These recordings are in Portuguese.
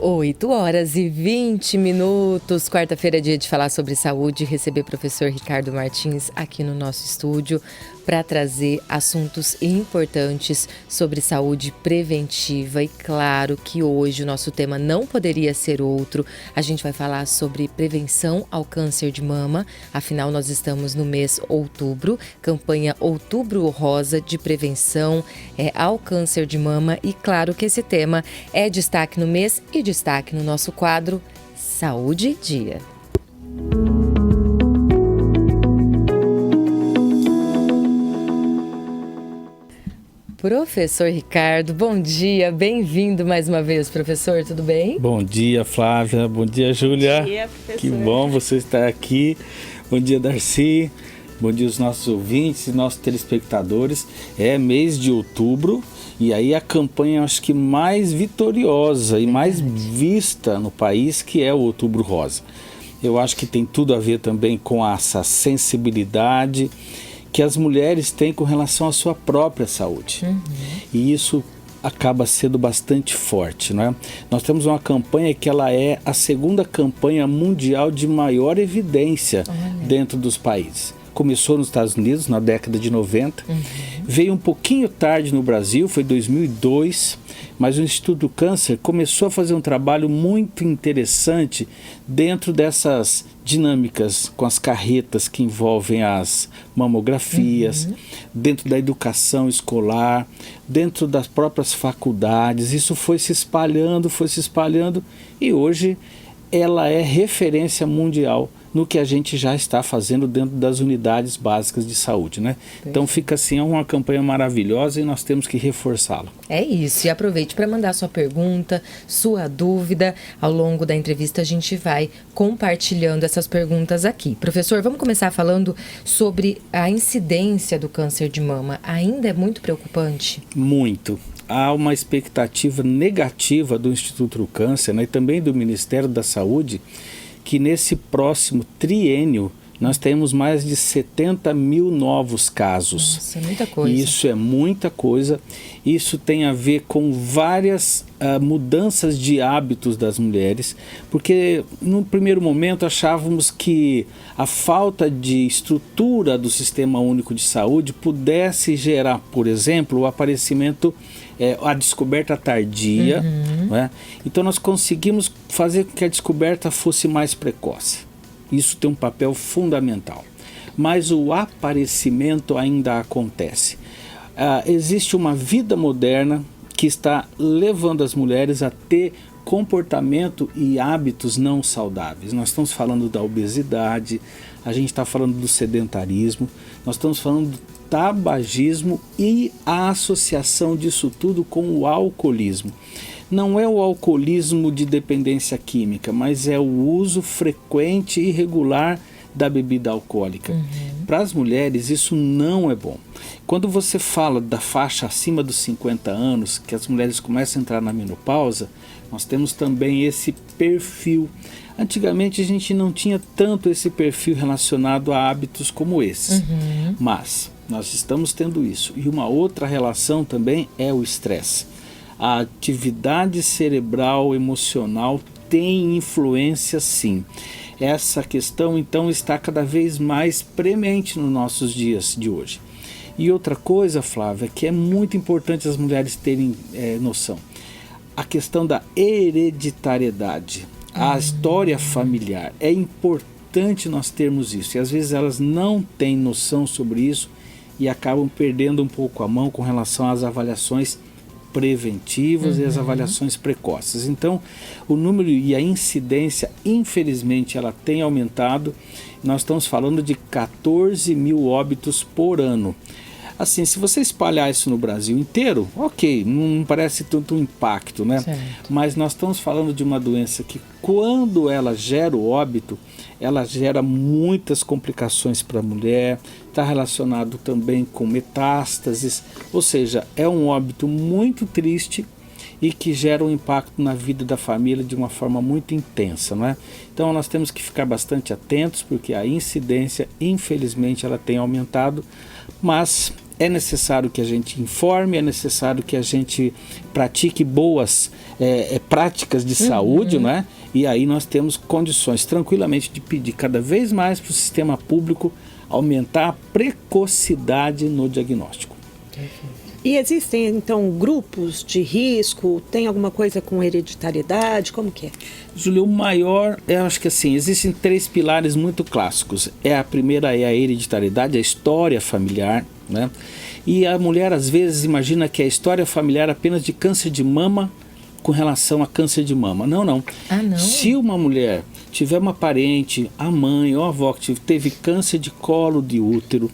8h20, quarta-feira é dia de falar sobre saúde e receber o professor Ricardo Martins aqui no nosso estúdio para trazer assuntos importantes sobre saúde preventiva. E claro que hoje o nosso tema não poderia ser outro. A gente vai falar sobre prevenção ao câncer de mama. Afinal, nós estamos no mês outubro, campanha Outubro Rosa de prevenção ao câncer de mama. E claro que esse tema é destaque no mês e destaque no nosso quadro Saúde e Dia. Professor Ricardo, bom dia, bem-vindo mais uma vez, professor, tudo bem? Bom dia, Flávia, bom dia, Júlia. Bom dia, professor. Que bom você estar aqui. Bom dia, Darcy. Bom dia aos nossos ouvintes e nossos telespectadores. É mês de outubro e aí a campanha, acho que mais vitoriosa e mais vista no país, que é o Outubro Rosa. Eu acho que tem tudo a ver também com essa sensibilidade que as mulheres têm com relação à sua própria saúde. E isso acaba sendo bastante forte, não é? Nós temos uma campanha que ela é a segunda campanha mundial de maior evidência dentro dos países. Começou nos Estados Unidos na década de 90, veio um pouquinho tarde no Brasil, foi 2002, mas o Instituto do Câncer começou a fazer um trabalho muito interessante dentro dessas dinâmicas com as carretas que envolvem as mamografias, dentro da educação escolar, dentro das próprias faculdades. Isso foi se espalhando e hoje ela é referência mundial no que a gente já está fazendo dentro das unidades básicas de saúde, né? Então fica assim, é uma campanha maravilhosa e nós temos que reforçá-la. É isso, e aproveite para mandar sua pergunta, sua dúvida. Ao longo da entrevista a gente vai compartilhando essas perguntas aqui. Professor, vamos começar falando sobre a incidência do câncer de mama. Ainda é muito preocupante? Muito. Há uma expectativa negativa do Instituto do Câncer, né, e também do Ministério da Saúde, que nesse próximo triênio nós temos mais de 70 mil novos casos. Nossa, é muita coisa. Isso é muita coisa. Isso tem a ver com várias mudanças de hábitos das mulheres, porque no primeiro momento achávamos que a falta de estrutura do Sistema Único de Saúde pudesse gerar, por exemplo, o aparecimento, a descoberta tardia, né? Então nós conseguimos fazer com que a descoberta fosse mais precoce. Isso tem um papel fundamental. Mas o aparecimento ainda acontece. Existe uma vida moderna que está levando as mulheres a ter comportamento e hábitos não saudáveis. Nós estamos falando da obesidade, a gente está falando do sedentarismo, nós estamos falando do tabagismo e a associação disso tudo com o alcoolismo. Não é o alcoolismo de dependência química, mas é o uso frequente e irregular da bebida alcoólica. Para as mulheres isso não é bom. Quando você fala da faixa acima dos 50 anos, que as mulheres começam a entrar na menopausa, nós temos também esse perfil. Antigamente a gente não tinha tanto esse perfil relacionado a hábitos como esses, mas nós estamos tendo isso. E uma outra relação também é o estresse. A atividade cerebral emocional tem influência, sim. Essa questão então está cada vez mais premente nos nossos dias de hoje. E outra coisa, Flávia, que é muito importante as mulheres terem noção, a questão da hereditariedade, a história familiar. É importante nós termos isso, e às vezes elas não têm noção sobre isso e acabam perdendo um pouco a mão com relação às avaliações preventivas e as avaliações precoces. Então, o número e a incidência, infelizmente, ela tem aumentado. Nós estamos falando de 14 mil óbitos por ano. Assim, se você espalhar isso no Brasil inteiro, ok, não parece tanto um impacto, né? Certo. Mas nós estamos falando de uma doença que, quando ela gera o óbito, ela gera muitas complicações para a mulher, está relacionado também com metástases, ou seja, é um óbito muito triste e que gera um impacto na vida da família de uma forma muito intensa, não é? Então nós temos que ficar bastante atentos, porque a incidência, infelizmente, ela tem aumentado, mas é necessário que a gente informe, é necessário que a gente pratique boas práticas de saúde, né? E aí nós temos condições tranquilamente de pedir cada vez mais para o sistema público aumentar a precocidade no diagnóstico. E existem, então, grupos de risco? Tem alguma coisa com hereditariedade? Como que é? Júlia, o maior, eu acho que assim, existem 3 pilares muito clássicos. A primeira é a hereditariedade, a história familiar, né? E a mulher, às vezes, imagina que a história familiar é apenas de câncer de mama com relação a câncer de mama. Não, não. Ah, não? Se uma mulher tiver uma parente, a mãe ou a avó que teve câncer de colo de útero,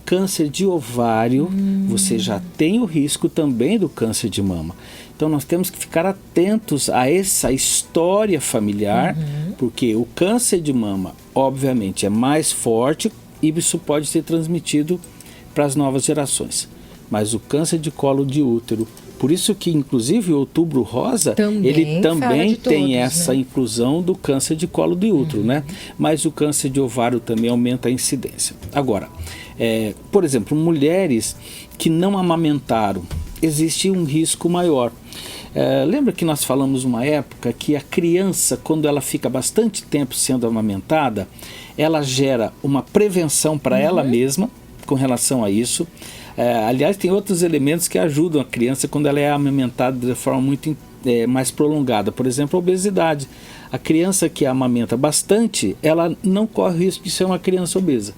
câncer de ovário, você já tem o risco também do câncer de mama. Então nós temos que ficar atentos a essa história familiar, porque o câncer de mama, obviamente, é mais forte e isso pode ser transmitido para as novas gerações. Mas o câncer de colo de útero, por isso que inclusive o Outubro Rosa, ele também tem essa inclusão do câncer de colo de útero, né? Mas o câncer de ovário também aumenta a incidência. Agora, por exemplo, mulheres que não amamentaram, existe um risco maior. Lembra que nós falamos uma época que a criança, quando ela fica bastante tempo sendo amamentada, ela gera uma prevenção para ela mesma com relação a isso. Aliás, tem outros elementos que ajudam a criança quando ela é amamentada de forma muito mais prolongada. Por exemplo, a obesidade. A criança que amamenta bastante, ela não corre o risco de ser uma criança obesa.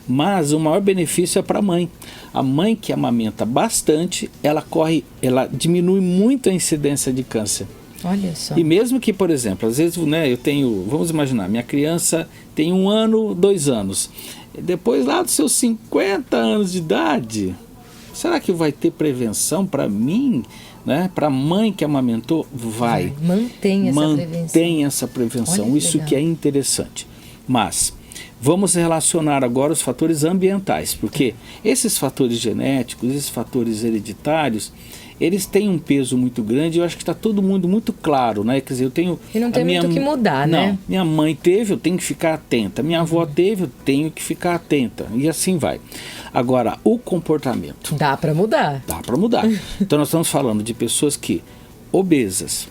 Mas o maior benefício é para a mãe. A mãe que amamenta bastante, ela diminui muito a incidência de câncer. Olha só. E mesmo que, por exemplo, às vezes, né, vamos imaginar, minha criança tem 1 ano, 2 anos. Depois lá dos seus 50 anos de idade, será que vai ter prevenção para mim, né? Para a mãe que amamentou? Vai. Mantém essa prevenção. Olha, isso legal. que é interessante. Mas vamos relacionar agora os fatores ambientais, porque esses fatores genéticos, esses fatores hereditários, eles têm um peso muito grande. Eu acho que está todo mundo muito claro, né? Quer dizer, eu tenho... E não tem muito o que mudar, né? Não, minha mãe teve, eu tenho que ficar atenta. Minha avó teve, eu tenho que ficar atenta. E assim vai. Agora, o comportamento. Dá para mudar. Dá para mudar. Então nós estamos falando de pessoas que obesas,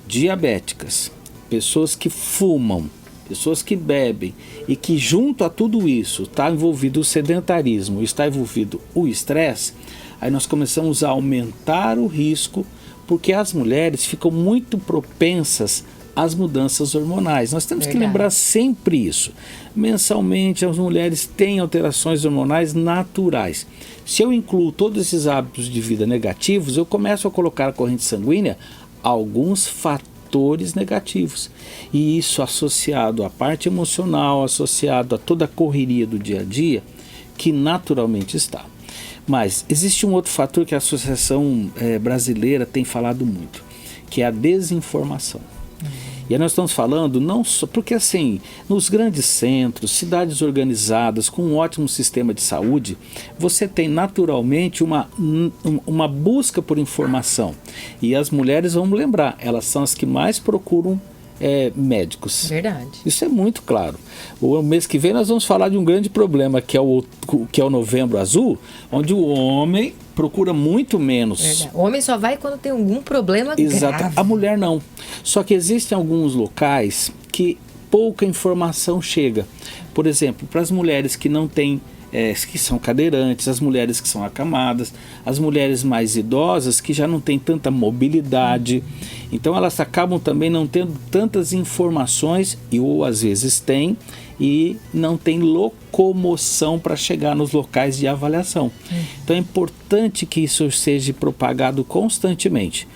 diabéticas, pessoas que fumam, pessoas que bebem e que junto a tudo isso está envolvido o sedentarismo, está envolvido o estresse. Aí nós começamos a aumentar o risco, porque as mulheres ficam muito propensas às mudanças hormonais. Nós temos que lembrar sempre isso. Mensalmente, as mulheres têm alterações hormonais naturais. Se eu incluo todos esses hábitos de vida negativos, eu começo a colocar na corrente sanguínea alguns fatores negativos. E isso associado à parte emocional, associado a toda a correria do dia a dia, que naturalmente está. Mas existe um outro fator que a Associação Brasileira tem falado muito, que é a desinformação. E aí nós estamos falando não só porque assim, nos grandes centros, cidades organizadas com um ótimo sistema de saúde, você tem naturalmente uma busca por informação. E as mulheres, vamos lembrar, elas são as que mais procuram médicos. Verdade. Isso é muito claro. O mês que vem nós vamos falar de um grande problema, que é o Novembro Azul, onde o homem procura muito menos. Verdade. O homem só vai quando tem algum problema grave. A mulher não. Só que existem alguns locais que pouca informação chega. Por exemplo, para as mulheres que não têm que são cadeirantes, as mulheres que são acamadas, as mulheres mais idosas que já não têm tanta mobilidade. Então elas acabam também não tendo tantas informações, ou às vezes têm, e não tem locomoção para chegar nos locais de avaliação. Então é importante que isso seja propagado constantemente.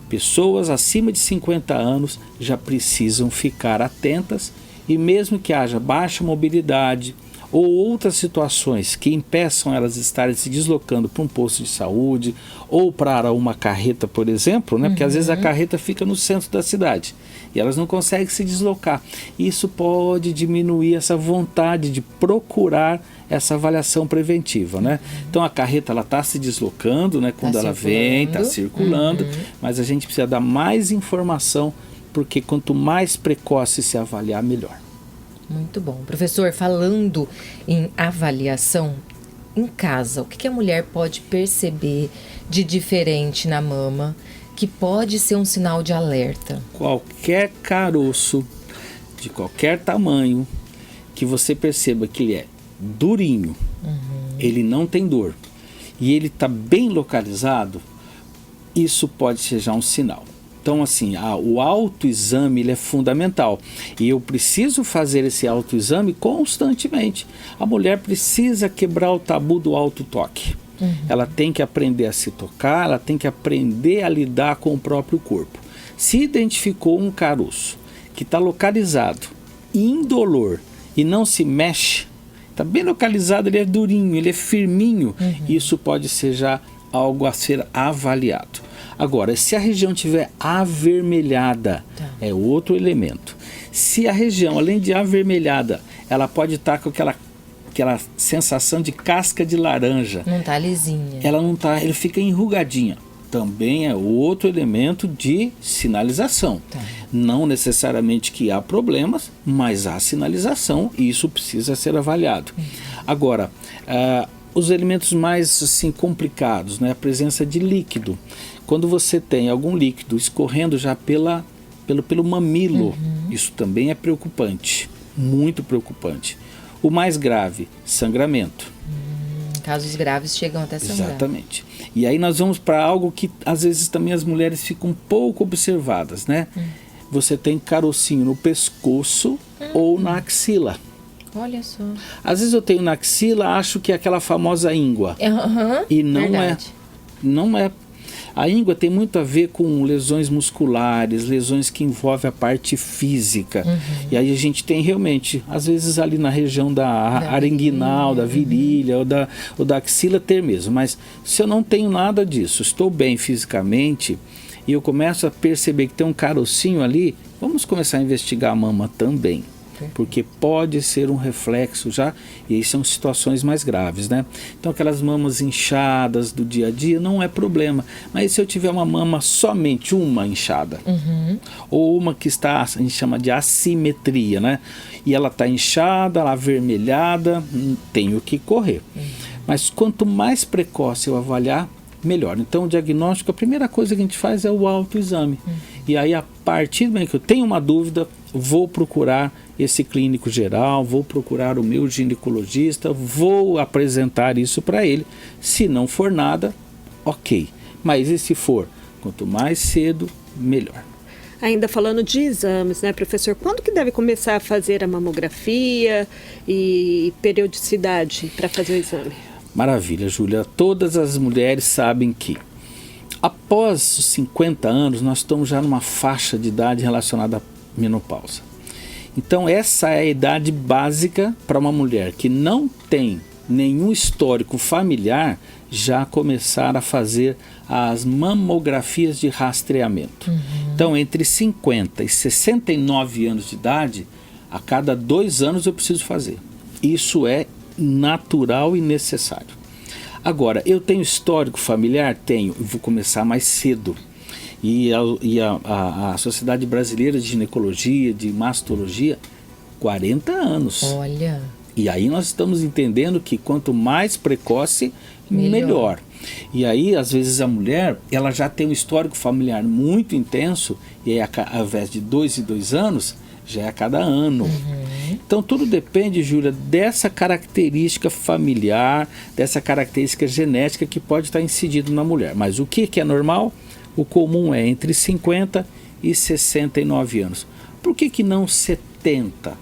Pessoas acima de 50 anos já precisam ficar atentas, e mesmo que haja baixa mobilidade ou outras situações que impeçam elas de estarem se deslocando para um posto de saúde ou para uma carreta, por exemplo, né? Porque às vezes a carreta fica no centro da cidade e elas não conseguem se deslocar. Isso pode diminuir essa vontade de procurar essa avaliação preventiva, né? Então a carreta ela está se deslocando, né? Quando ela vem, está circulando, mas a gente precisa dar mais informação, porque quanto mais precoce se avaliar, melhor. Muito bom. Professor, falando em avaliação, em casa, o que a mulher pode perceber de diferente na mama que pode ser um sinal de alerta? Qualquer caroço de qualquer tamanho que você perceba que ele é durinho, ele não tem dor e ele está bem localizado, isso pode ser já um sinal. Então, assim, o autoexame ele é fundamental e eu preciso fazer esse autoexame constantemente. A mulher precisa quebrar o tabu do autotoque. Ela tem que aprender a se tocar, ela tem que aprender a lidar com o próprio corpo. Se identificou um caroço que está localizado, indolor e não se mexe, está bem localizado, ele é durinho, ele é firminho, isso pode ser já algo a ser avaliado. Agora, se a região estiver avermelhada, é outro elemento. Se a região, além de avermelhada, ela pode estar com aquela sensação de casca de laranja. Não está lisinha. Ela não está, ele fica enrugadinha. Também é outro elemento de sinalização. Não necessariamente que há problemas, mas há sinalização e isso precisa ser avaliado. Agora, os elementos mais assim, complicados, né? A presença de líquido. Quando você tem algum líquido escorrendo já pelo mamilo, isso também é preocupante, muito preocupante. O mais grave, sangramento. Casos graves chegam até sangrar. Exatamente. E aí nós vamos para algo que às vezes também as mulheres ficam pouco observadas, né? Você tem carocinho no pescoço ou na axila. Olha só. Às vezes eu tenho na axila, acho que é aquela famosa íngua. E não verdade. Não é. A íngua tem muito a ver com lesões musculares, lesões que envolvem a parte física. E aí a gente tem realmente, às vezes ali na região da arenguinal, da virilha ou da axila ter mesmo. Mas se eu não tenho nada disso, estou bem fisicamente e eu começo a perceber que tem um carocinho ali, vamos começar a investigar a mama também. Porque pode ser um reflexo já, e aí são situações mais graves, né? Então aquelas mamas inchadas do dia a dia não é problema, mas se eu tiver uma mama somente uma inchada, ou uma que está, a gente chama de assimetria, né? E ela está inchada, ela avermelhada, tenho que correr. Mas quanto mais precoce eu avaliar, melhor. Então o diagnóstico, a primeira coisa que a gente faz é o autoexame. E aí a partir do momento que eu tenho uma dúvida, vou procurar esse clínico geral, vou procurar o meu ginecologista, vou apresentar isso para ele. Se não for nada, ok. Mas e se for? Quanto mais cedo, melhor. Ainda falando de exames, né, professor? Quando que deve começar a fazer a mamografia e periodicidade para fazer o exame? Maravilha, Júlia. Todas as mulheres sabem que após os 50 anos, nós estamos já numa faixa de idade relacionada à menopausa. Então essa é a idade básica para uma mulher que não tem nenhum histórico familiar já começar a fazer as mamografias de rastreamento. Então entre 50 e 69 anos de idade, a cada 2 anos eu preciso fazer. Isso é natural e necessário. Agora, eu tenho histórico familiar? Tenho, vou começar mais cedo. E a Sociedade Brasileira de Ginecologia, de Mastologia, 40 anos. Olha. E aí nós estamos entendendo que quanto mais precoce, melhor. E aí, às vezes, a mulher, ela já tem um histórico familiar muito intenso, e aí, ao invés de 2 em 2 anos, já é a cada ano. Então tudo depende, Júlia, dessa característica familiar, dessa característica genética que pode estar incidido na mulher. Mas o que é normal? O comum é entre 50 e 69 anos. Por que não 70?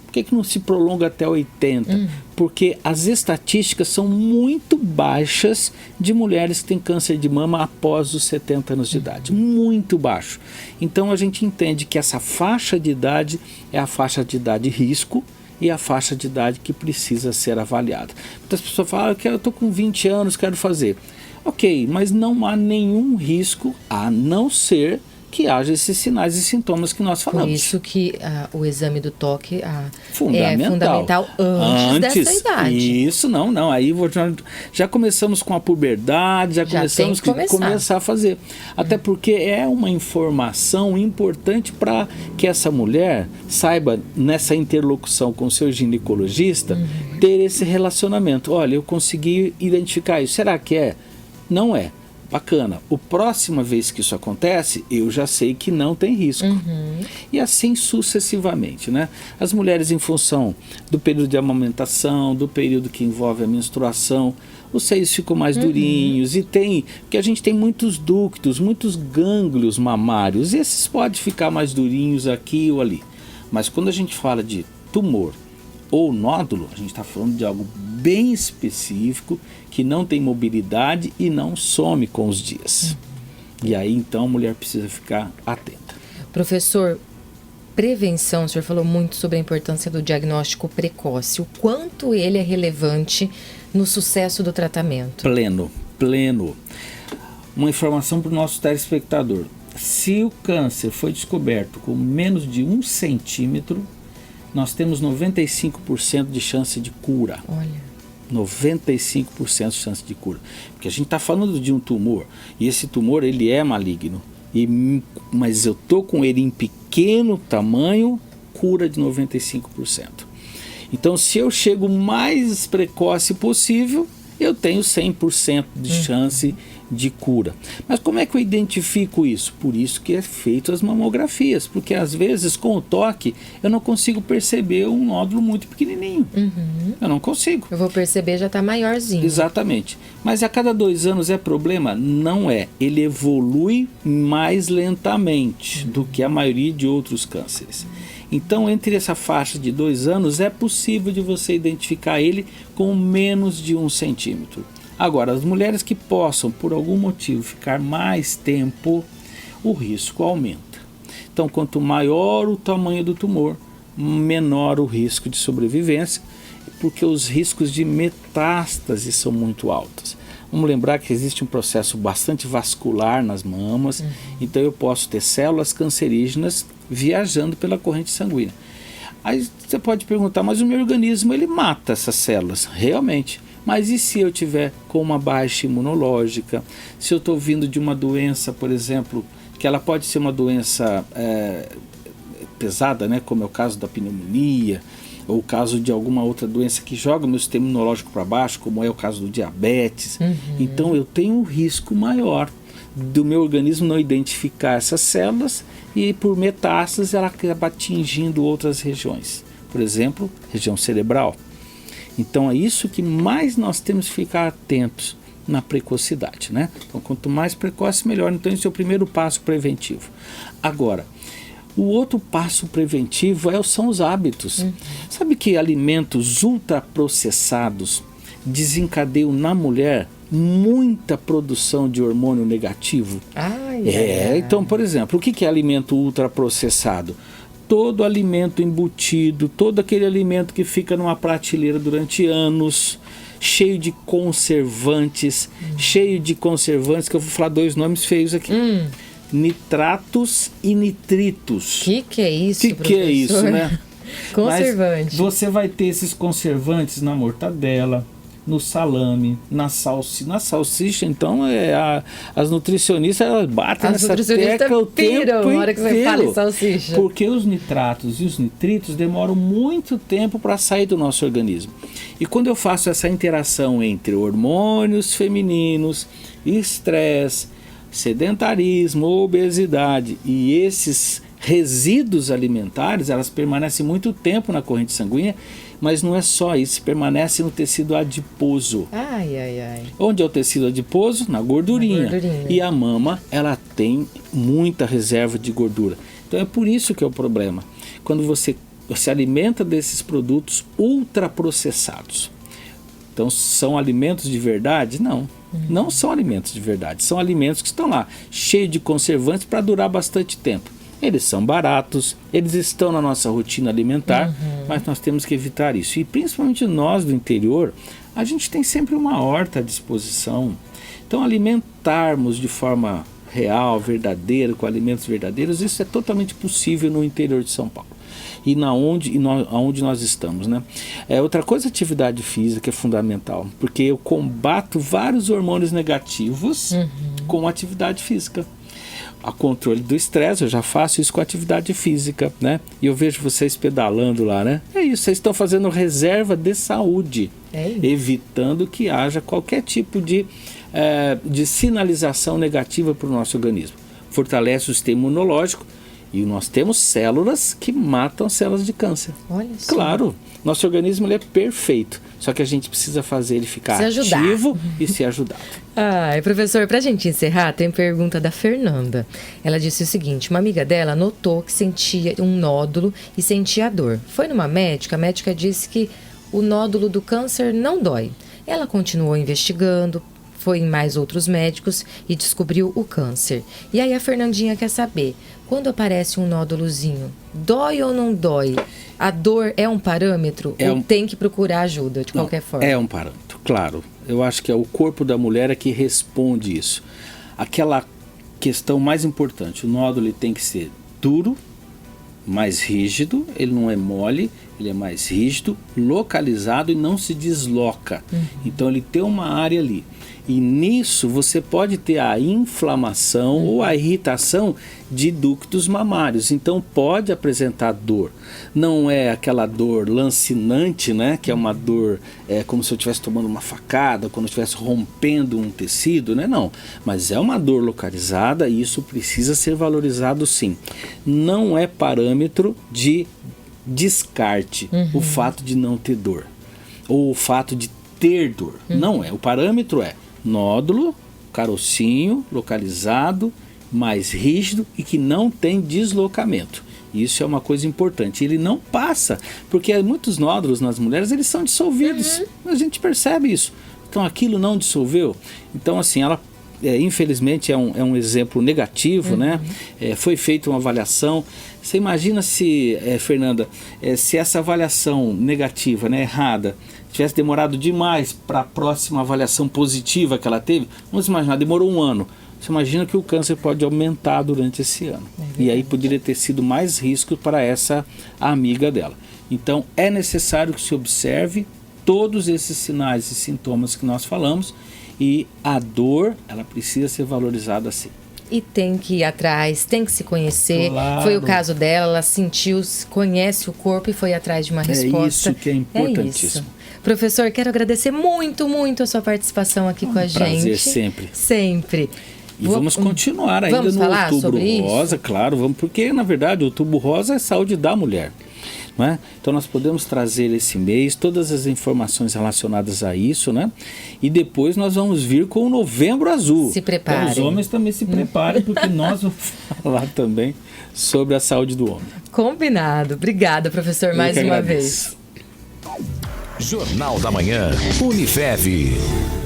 Por que não se prolonga até 80? Porque as estatísticas são muito baixas de mulheres que têm câncer de mama após os 70 anos de idade. Muito baixo. Então a gente entende que essa faixa de idade é a faixa de idade risco e a faixa de idade que precisa ser avaliada. Muitas pessoas falam que eu estou com 20 anos, quero fazer. Ok, mas não há nenhum risco a não ser que haja esses sinais e sintomas que nós falamos. Por isso que o exame do toque é fundamental antes dessa idade. Isso, não. Aí já começamos com a puberdade, já começamos a começar a fazer. Até porque é uma informação importante para que essa mulher saiba, nessa interlocução com o seu ginecologista, ter esse relacionamento. Olha, eu consegui identificar isso. Será que é? Não é. Bacana. A próxima vez que isso acontece, eu já sei que não tem risco. E assim sucessivamente, né? As mulheres, em função do período de amamentação, do período que envolve a menstruação, os seios ficam mais durinhos porque a gente tem muitos ductos, muitos gânglios mamários, e esses podem ficar mais durinhos aqui ou ali. Mas quando a gente fala de tumor ou nódulo, a gente está falando de algo bem específico, que não tem mobilidade e não some com os dias. E aí, então, a mulher precisa ficar atenta. Professor, prevenção, o senhor falou muito sobre a importância do diagnóstico precoce. O quanto ele é relevante no sucesso do tratamento? Pleno. Uma informação para o nosso telespectador. Se o câncer foi descoberto com menos de 1 centímetro, nós temos 95% de chance de cura. Olha. 95% de chance de cura. Porque a gente está falando de um tumor, e esse tumor ele é maligno. Mas eu estou com ele em pequeno tamanho, cura de 95%. Então, se eu chego o mais precoce possível, eu tenho 100% de chance de cura. Mas como é que eu identifico isso? Por isso que é feito as mamografias, porque às vezes com o toque eu não consigo perceber um nódulo muito pequenininho. Eu não consigo. Eu vou perceber, já está maiorzinho. Exatamente. Mas a cada 2 anos é problema? Não é. Ele evolui mais lentamente do que a maioria de outros cânceres. Então, entre essa faixa de 2 anos, é possível de você identificar ele com menos de 1 centímetro. Agora, as mulheres que possam, por algum motivo, ficar mais tempo, o risco aumenta. Então, quanto maior o tamanho do tumor, menor o risco de sobrevivência, porque os riscos de metástase são muito altos. Vamos lembrar que existe um processo bastante vascular nas mamas, então eu posso ter células cancerígenas viajando pela corrente sanguínea. Aí você pode perguntar, mas o meu organismo ele mata essas células? Realmente. Mas e se eu tiver com uma baixa imunológica? Se eu estou vindo de uma doença, por exemplo, que ela pode ser uma doença pesada, né, como é o caso da pneumonia, ou o caso de alguma outra doença que joga o meu sistema imunológico para baixo, como é o caso do diabetes. Então eu tenho um risco maior do meu organismo não identificar essas células e por metástase ela acaba atingindo outras regiões. Por exemplo, região cerebral. Então é isso que mais nós temos que ficar atentos na precocidade, né? Então quanto mais precoce, melhor. Então esse é o primeiro passo preventivo. Agora, o outro passo preventivo são os hábitos. Sabe que alimentos ultraprocessados desencadeiam na mulher muita produção de hormônio negativo? Então, por exemplo, o que é alimento ultraprocessado? Todo alimento embutido, todo aquele alimento que fica numa prateleira durante anos, cheio de conservantes, que eu vou falar 2 nomes feios aqui. Nitratos e nitritos. Que é isso, professor? Que é isso, né? Conservante. Mas você vai ter esses conservantes na mortadela, no salame, na salsicha. Então as nutricionistas elas batem nessa tecla o tempo na hora que você fala em salsicha. Porque os nitratos e os nitritos demoram muito tempo para sair do nosso organismo. E quando eu faço essa interação entre hormônios femininos, estresse, sedentarismo, obesidade e esses resíduos alimentares, elas permanecem muito tempo na corrente sanguínea, mas não é só isso, permanece no tecido adiposo. Onde é o tecido adiposo? Na gordurinha. E a mama, ela tem muita reserva de gordura. Então é por isso que é o problema. Quando você se alimenta desses produtos ultraprocessados. Então são alimentos de verdade? Não. Não são alimentos de verdade. São alimentos que estão lá, cheios de conservantes para durar bastante tempo. Eles são baratos, eles estão na nossa rotina alimentar, mas nós temos que evitar isso. E principalmente nós do interior, a gente tem sempre uma horta à disposição. Então alimentarmos de forma real, verdadeiro, com alimentos verdadeiros, isso é totalmente possível no interior de São Paulo. E aonde nós estamos, né? Outra coisa, atividade física é fundamental, porque eu combato vários hormônios negativos com atividade física. A controle do estresse, eu já faço isso com atividade física, né? E eu vejo vocês pedalando lá, né? É isso, vocês estão fazendo reserva de saúde, evitando que haja qualquer tipo de sinalização negativa para o nosso organismo. Fortalece o sistema imunológico. E nós temos células que matam células de câncer. Olha só. Claro, nosso organismo ele é perfeito. Só que a gente precisa fazer ele ficar ativo e ser ajudado. Professor, para a gente encerrar, tem pergunta da Fernanda. Ela disse o seguinte: uma amiga dela notou que sentia um nódulo e sentia dor. Foi numa médica, a médica disse que o nódulo do câncer não dói. Ela continuou investigando, foi em mais outros médicos e descobriu o câncer. E aí a Fernandinha quer saber, quando aparece um nódulozinho, dói ou não dói? A dor é um parâmetro ou tem que procurar ajuda de qualquer forma? É um parâmetro, claro. Eu acho que é o corpo da mulher que responde isso. Aquela questão mais importante, o nódulo ele tem que ser duro, mais rígido, ele não é mole, ele é mais rígido, localizado e não se desloca. Então ele tem uma área ali. E nisso você pode ter a inflamação ou a irritação de ductos mamários. Então pode apresentar dor. Não é aquela dor lancinante, né? Que é uma dor como se eu estivesse tomando uma facada, quando eu estivesse rompendo um tecido, né? Não. Mas é uma dor localizada e isso precisa ser valorizado sim. Não é parâmetro de descarte o fato de não ter dor. Ou o fato de ter dor. Não é. O parâmetro é nódulo, carocinho, localizado, mais rígido e que não tem deslocamento. Isso é uma coisa importante. Ele não passa, porque muitos nódulos nas mulheres, eles são dissolvidos. A gente percebe isso. Então aquilo não dissolveu. Então assim, ela infelizmente é um exemplo negativo, né? Foi feita uma avaliação. Você imagina se, Fernanda, se essa avaliação negativa, né, errada, tivesse demorado demais para a próxima avaliação positiva que ela teve, vamos imaginar, demorou 1 ano. Você imagina que o câncer pode aumentar durante esse ano. E aí poderia ter sido mais risco para essa amiga dela. Então é necessário que se observe todos esses sinais e sintomas que nós falamos, e a dor, ela precisa ser valorizada assim. E tem que ir atrás, tem que se conhecer. Claro. Foi o caso dela, ela sentiu, conhece o corpo e foi atrás de uma resposta. É isso que é importantíssimo. Professor, quero agradecer muito, muito a sua participação aqui com a gente. Prazer sempre. Sempre. E vamos continuar ainda no Outubro Rosa, claro, vamos, porque na verdade o Outubro Rosa é saúde da mulher. Não é? Então nós podemos trazer esse mês todas as informações relacionadas a isso, né? E depois nós vamos vir com o Novembro Azul. Se preparem. Então, os homens também se preparem, porque nós vamos falar também sobre a saúde do homem. Combinado. Obrigada, professor, mais uma vez. Jornal da Manhã, Unifev.